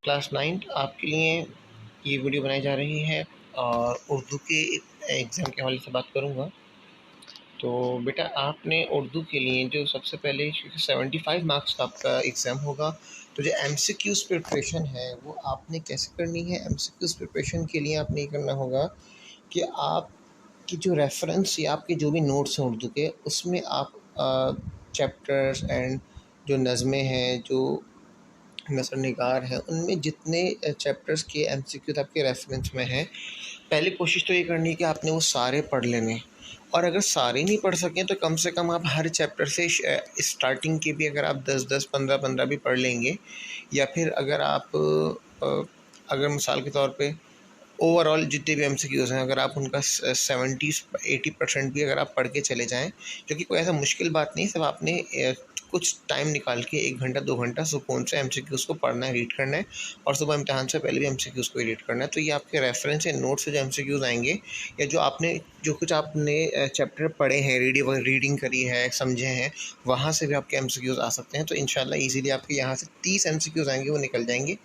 Class 9 आपके लिए ये वीडियो बनाई जा रही है और उर्दू के एग्ज़ाम के हवाले से बात करूँगा। तो बेटा आपने उर्दू के लिए जो सबसे पहले 75 मार्क्स का आपका एग्ज़ाम होगा, तो जो एमसीक्यूज़ प्रिपरेशन है वो आपने कैसे करनी है। एमसीक्यूज़ प्रिपरेशन के लिए आपने ये करना होगा कि आपकी जो रेफरेंस या आपके जो भी नोट्स हैं उर्दू के, उसमें आप चैप्टर्स एंड जो नज़में हैं, जो नसर निगार हैं, उनमें जितने चैप्टर्स के एमसीक्यूज़ आपके रेफरेंस में हैं, पहले कोशिश तो ये करनी है कि आपने वो सारे पढ़ लेने। और अगर सारे नहीं पढ़ सकें तो कम से कम आप हर चैप्टर से स्टार्टिंग के भी अगर आप 10-10, 15-15 भी पढ़ लेंगे, या फिर अगर आप अगर मिसाल के तौर पे ओवरऑल जितने भी एमसीक्यूज़ हैं, अगर आप उनका 70-80% भी अगर आप पढ़ के चले जाएँ, जो कि कोई ऐसा मुश्किल बात नहीं है, सिर्फ आपने कुछ टाइम निकाल के 1 घंटा 2 घंटा सुकून से एमसीक्यूज़ को पढ़ना है, रीड करना है, और सुबह इम्तिहान से पहले भी एमसीक्यूज़ को रीड करना है। तो ये आपके रेफरेंस या नोट से जो एमसीक्यूज़ आएंगे, या जो कुछ आपने चैप्टर पढ़े हैं, रीडिंग करी है, समझे हैं, वहाँ से भी आपके एमसीक्यूज़ आ सकते हैं। तो इंशाल्लाह ईज़िली आपके यहाँ से 30 एमसीक्यूज़ आएंगे, वो निकल जाएंगे।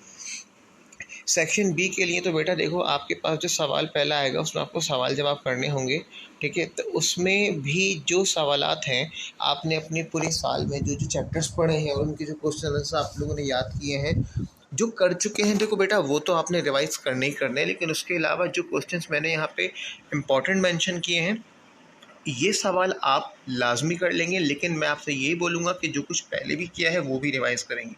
सेक्शन बी के लिए तो बेटा देखो, आपके पास जो सवाल पहला आएगा उसमें आपको सवाल जवाब करने होंगे, ठीक है। तो उसमें भी जो सवालात हैं, आपने अपने पूरे साल में जो जो चैप्टर्स पढ़े हैं और उनके जो क्वेश्चन आंसर आप लोगों ने याद किए हैं, जो कर चुके हैं, देखो बेटा वो तो आपने रिवाइज करने ही करने हैं, लेकिन उसके अलावा जो क्वेश्चंस मैंने यहाँ पे इम्पॉर्टेंट मेंशन किए हैं, ये सवाल आप लाजमी कर लेंगे। लेकिन मैं आपसे यही बोलूँगा कि जो कुछ पहले भी किया है वो भी रिवाइज़ करेंगे।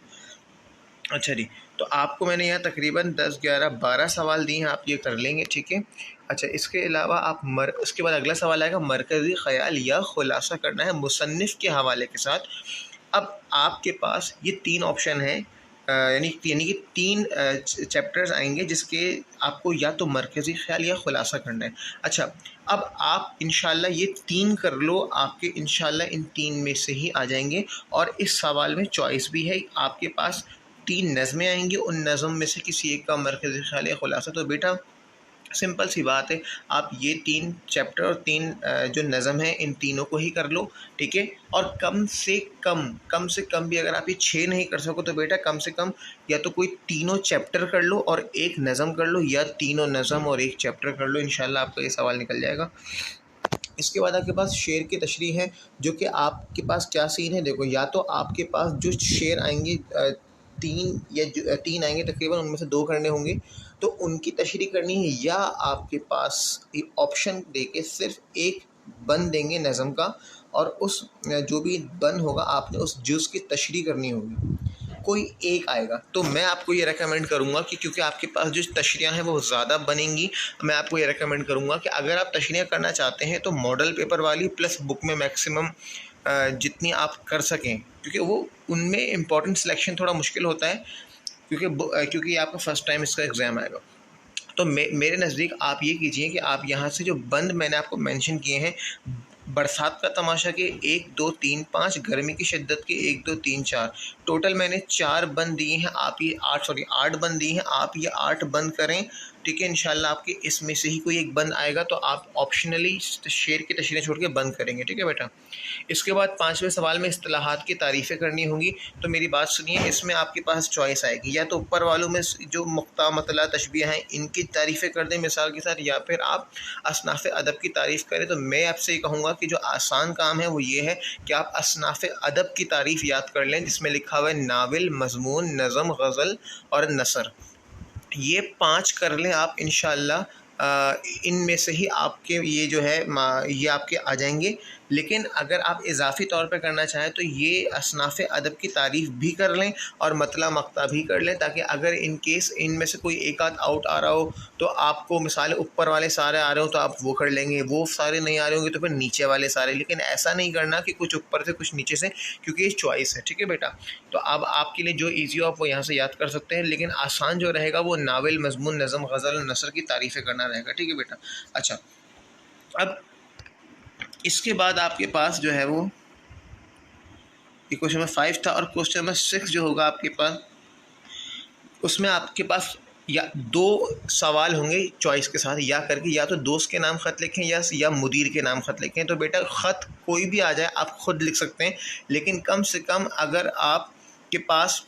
अच्छा जी, तो आपको मैंने यहाँ तकरीबन 10, 11, 12 सवाल दिए हैं, आप ये कर लेंगे, ठीक है। अच्छा, इसके अलावा आप उसके बाद अगला सवाल आएगा, मरकज़ी ख़याल या खुलासा करना है मुसन्निफ़ के हवाले के साथ। अब आपके पास ये 3 ऑप्शन हैं, यानी कि 3 चैप्टर्स आएंगे जिसके आपको या तो मरकज़ी ख़याल या खुलासा करना है। अच्छा, अब आप इंशाल्लाह ये 3 कर लो, आपके इंशाल्लाह इन 3 में से ही आ जाएंगे। और इस सवाल में चॉइस भी है, आपके पास 3 नज़में आएंगी, उन नज़म में से किसी एक का मरकज़ी ख़याल या खुलासा। तो बेटा सिंपल सी बात है, आप ये 3 चैप्टर और 3 जो नज़म है, इन तीनों को ही कर लो, ठीक है। और कम से कम भी अगर आप ये 6 नहीं कर सको तो बेटा कम से कम या तो कोई तीनों चैप्टर कर लो और एक नज़म कर लो, या तीनों नज़म और एक चैप्टर कर लो, इंशाल्लाह आपका ये सवाल निकल जाएगा। इसके बाद आपके पास शेर की तशरीह है, जो कि आपके पास क्या सीन है, देखो, या तो आपके पास जो शेर आएंगे 3 आएंगे तकरीबन, उनमें से 2 करने होंगे, तो उनकी तशरीह करनी है, या आपके पास ऑप्शन देके सिर्फ एक बंद देंगे नज़म का, और उस जो भी बंद होगा आपने उस जुज़ की तशरीह करनी होगी, कोई एक आएगा। तो मैं आपको ये रेकमेंड करूँगा कि क्योंकि आपके पास जो तशरीह हैं वो ज़्यादा बनेंगी, मैं आपको ये रेकमेंड करूँगा कि अगर आप तशरीह करना चाहते हैं तो मॉडल पेपर वाली प्लस बुक में मैक्सिमम जितनी आप कर सकें, क्योंकि वो उनमें इम्पॉर्टेंट सिलेक्शन थोड़ा मुश्किल होता है, क्योंकि आपका फ़र्स्ट टाइम इसका एग्ज़ाम आएगा। तो मेरे नज़दीक आप ये कीजिए कि आप यहाँ से जो बंद मैंने आपको मेंशन किए हैं, बरसात का तमाशा के 1, 2, 3, 5, गर्मी की शिद्दत के 1, 2, 3, 4, टोटल मैंने 4 बंद दिए हैं। आप ये 8 बंद दिए हैं, आप ये 8 बंद करें, ठीक है। इंशाल्लाह आपके इसमें से ही कोई एक बंद आएगा, तो आप ऑप्शनली शेर की तशरीह छोड़ के बंद करेंगे, ठीक है बेटा। इसके बाद 5वें सवाल में इस्तिलाहात की तारीफ़ें करनी होंगी। तो मेरी बात सुनिए, इसमें आपके पास चॉइस आएगी, या तो ऊपर वालों में जो मुक्ता, मतला, तशबीह हैं, इनकी तारीफ़ें कर दें मिसाल के साथ, या फिर आप असनाफ़ अदब की तारीफ़ करें। तो मैं आपसे ये कहूँगा कि जो आसान काम है वो ये है कि आप असनाफ़ अदब की तारीफ़ याद कर लें, जिसमें लिखा हुआ है नावल, मज़मून, नज़म, गज़ल और नसर। ये 5 कर लें आप इंशाअल्लाह, इनमें से ही आपके ये जो है ये आपके आ जाएंगे। लेकिन अगर आप इजाफ़ी तौर पे करना चाहें तो ये असनाफ़ अदब की तारीफ़ भी कर लें और मतला मक्ता भी कर लें, ताकि अगर इन केस इनमें से कोई एक आध आउट आ रहा हो तो आपको मिसाल ऊपर वाले सारे आ रहे हो तो आप वो कर लेंगे, वो सारे नहीं आ रहे होंगे तो फिर नीचे वाले सारे। लेकिन ऐसा नहीं करना कि कुछ ऊपर से कुछ नीचे से, क्योंकि ये चॉइस है, ठीक है बेटा। तो अब आपके लिए जो ईजी हो आप वो यहाँ से याद कर सकते हैं, लेकिन आसान जो रहेगा वो नावल, मज़मून, नज़म, गज़ल, नसर की तारीफ़ें करना रहेगा, ठीक है बेटा। अच्छा, अब इसके बाद आपके पास जो है वो ये क्वेश्चन नंबर 5 था, और क्वेश्चन नंबर 6 जो होगा आपके पास, उसमें आपके पास या 2 सवाल होंगे चॉइस के साथ, या करके या तो दोस्त के नाम ख़त लिखें या मुदीर के नाम ख़त लिखें। तो बेटा ख़त कोई भी आ जाए आप ख़ुद लिख सकते हैं, लेकिन कम से कम अगर आपके पास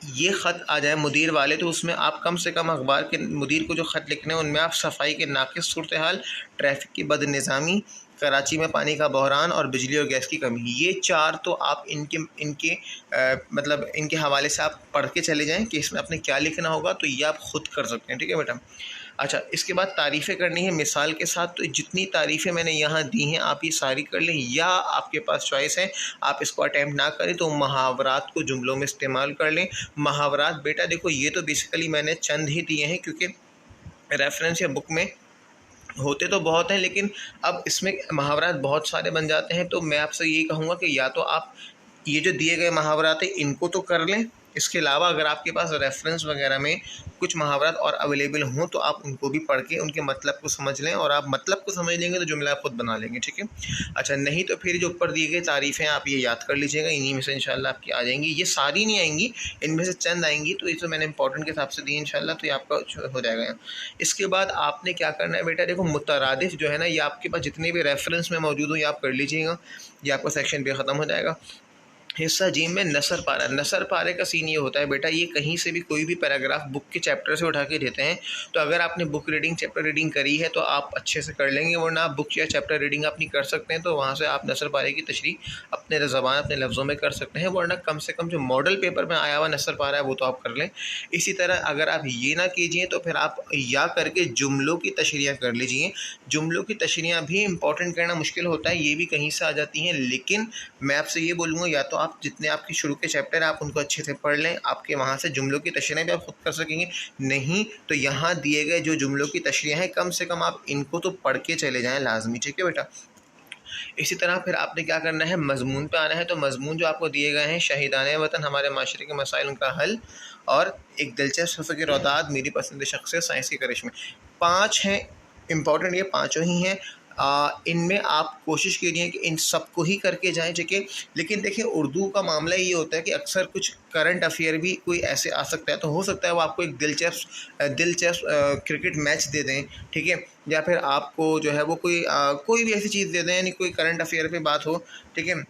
ये ख़त आ जाए मुदीर वाले, तो उसमें आप कम से कम अखबार के मुदीर को जो ख़त लिखने हैं उनमें आप सफाई के नाक़िस सूरत हाल, ट्रैफिक की बदनिज़ामी, कराची में पानी का बहरान और बिजली और गैस की कमी, ये 4 तो आप इनके इनके मतलब इनके हवाले से आप पढ़ के चले जाएँ कि इसमें आपने क्या लिखना होगा, तो ये आप ख़ुद कर सकते हैं। ठीक है बेटा। अच्छा, इसके बाद तारीफ़ें करनी है मिसाल के साथ। तो जितनी तारीफ़ें मैंने यहाँ दी हैं आप ये सारी कर लें, या आपके पास चॉइस है आप इसको अटैम्प्ट ना करें तो मुहावरात को जुमलों में इस्तेमाल कर लें। मुहावरात बेटा देखो ये तो बेसिकली मैंने चंद ही दिए हैं, क्योंकि रेफरेंस या बुक में होते तो बहुत हैं, लेकिन अब इसमें मुहावरात बहुत सारे बन जाते हैं। तो मैं आपसे यही कहूँगा कि या तो आप ये जो दिए गए मुहावरात हैं इनको तो कर लें, इसके अलावा अगर आपके पास रेफरेंस वगैरह में कुछ मुहावरात और अवेलेबल हों तो आप उनको भी पढ़ के उनके मतलब को समझ लें, और आप मतलब को समझ लेंगे तो जुमला आप खुद बना लेंगे। ठीक है। अच्छा, नहीं तो फिर जो ऊपर दिए गए तारीफ़ें आप ये याद कर लीजिएगा, इन्हीं में से इंशाल्लाह आपकी आ जाएंगी। ये सारी नहीं आएंगी, इनमें से चंद आएंगी, तो ये तो मैंने इंपॉर्टेंट के हिसाब से दी इंशाल्लाह, तो ये आपका हो जाएगा। इसके बाद आपने क्या करना है बेटा, देखो मुतरादिफ जो है ना, ये आपके पास जितने भी रेफरेंस में मौजूद हो ये आप कर लीजिएगा, ये आपका सेक्शन भी ख़त्म हो जाएगा। हिस्सा जी में नसर पारा। नसर पारे का सीन ये होता है बेटा, ये कहीं से भी कोई भी पैराग्राफ बुक के चैप्टर से उठा के देते हैं। तो अगर आपने बुक रीडिंग चैप्टर रीडिंग करी है तो आप अच्छे से कर लेंगे, वरना आप बुक या चैप्टर रीडिंग अपनी कर सकते हैं, तो वहाँ से आप नसर पारे की तशरीह अपने ज़बान अपने लफ्ज़ों में कर सकते हैं, वरना कम से कम जो मॉडल पेपर में आया हुआ नसर पारा है वो तो आप कर लें। इसी तरह अगर आप ये ना कीजिए तो फिर आप या करके जुमलों की तशरीह कर लीजिए। जुमलों की तशरीह भी इंपॉर्टेंट करना मुश्किल होता है, ये भी कहीं से आ जाती हैं, लेकिन मैं आपसे ये बोलूँगा या तो आप जितने आपके शुरू के चैप्टर आप उनको अच्छे से पढ़ लें, आपके वहाँ से जुमलों की तशरीह भी आप खुद कर सकेंगे। नहीं तो यहाँ दिए गए जो जुमलों की तशरीह हैं कम से कम आप इनको तो पढ़ के चले जाएँ लाजमी। ठीक है बेटा। इसी तरह फिर आपने क्या करना है, मज़मून पे आना है। तो मज़मून जो आपको दिए गए हैं, शहीदाने वतन, हमारे माशरे के मसाइल उनका हल, और एक दिलचस्प सफ़र की रौदाद, मेरी पसंदीदा शख्सियत, साइंस के करिश्मे, 5 हैं इंपॉर्टेंट, ये पाँचों ही हैं। इनमें आप कोशिश कीजिए कि इन सबको ही करके जाएँ। ठीक है। लेकिन देखिए उर्दू का मामला ये होता है कि अक्सर कुछ करंट अफेयर भी कोई ऐसे आ सकता है, तो हो सकता है वो आपको एक दिलचस्प क्रिकेट मैच दे दें। ठीक है। या फिर आपको जो है वो कोई भी ऐसी चीज़ दे दें, यानी कोई करंट अफेयर पे बात हो। ठीक है।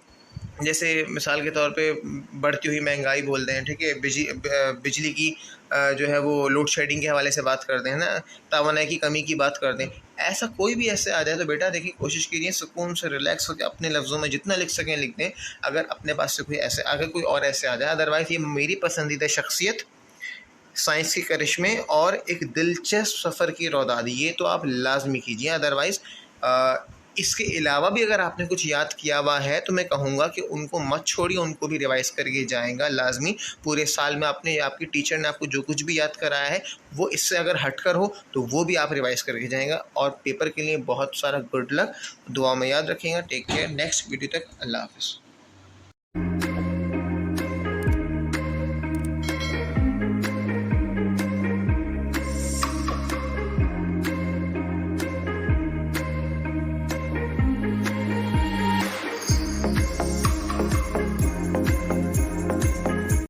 जैसे मिसाल के तौर पे बढ़ती हुई महंगाई बोल दें। ठीक है। बिजली की जो है वो लोड शेडिंग के हवाले से बात कर दें, है ना, तवानाई की कमी की बात कर दें। ऐसा कोई भी ऐसे आ जाए तो बेटा देखिए कोशिश कीजिए सुकून से रिलैक्स होकर अपने लफ्ज़ों में जितना लिख सकें लिख दें, अगर अपने पास से कोई और ऐसे आ जाए। अदरवाइज़ ये मेरी पसंदीदा शख्सियत, साइंस के करिश्मे और एक दिलचस्प सफ़र की रौदाद, ये तो आप लाजमी कीजिए। अदरवाइज़ इसके अलावा भी अगर आपने कुछ याद किया हुआ है तो मैं कहूँगा कि उनको मत छोड़िए, उनको भी रिवाइज़ करके जाएगा लाजमी। पूरे साल में आपने आपकी टीचर ने आपको जो कुछ भी याद कराया है वो इससे अगर हटकर हो तो वो भी आप रिवाइज़ करके जाएगा। और पेपर के लिए बहुत सारा गुड लक, दुआ में याद रखिएगा। टेक केयर, नेक्स्ट वीडियो तक अल्लाह हाफ़िज़।